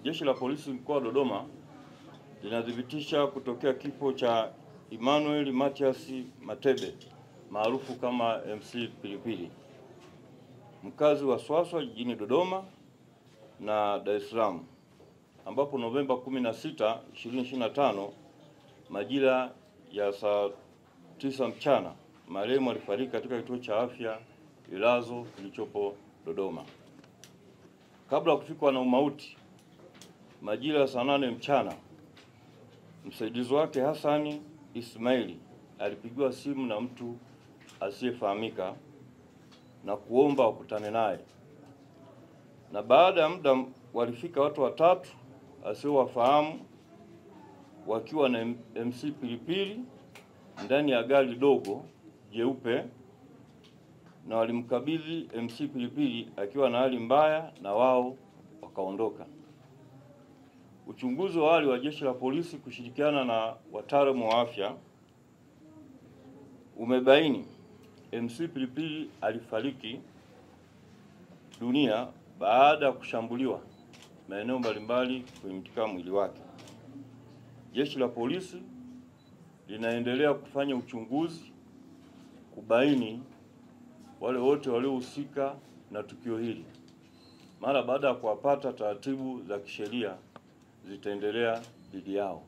Jeshi la Polisi mkoa wa Dodoma linathibitisha kutokea kifo cha Emmanuel Mathias Matebe maarufu kama MC Pilipili, mkazi wa Swaswa jijini Dodoma na Dar es Salaam, ambapo Novemba 16, 2025 majira ya saa 9 mchana marehemu alifariki katika kituo cha afya Ilazo kilichopo Dodoma. Kabla ya kufikwa na umauti, majira ya saa 8 mchana, msaidizi wake Hassan Ismaili alipigiwa simu na mtu asiyefahamika na kuomba wakutane naye, na baada ya muda walifika watu watatu asiowafahamu wakiwa na MC Pilipili ndani ya gari dogo jeupe, na walimkabidhi MC Pilipili akiwa na hali mbaya na wao wakaondoka. Uchunguzi wa awali wa Jeshi la Polisi kushirikiana na wataalamu wa afya umebaini MC Pilipili alifariki dunia baada ya kushambuliwa maeneo mbalimbali katika mwili wake. Jeshi la Polisi linaendelea kufanya uchunguzi kubaini wale wote waliohusika na tukio hili. Mara baada ya kuwapata, taratibu za kisheria zitaendelea dhidi yao.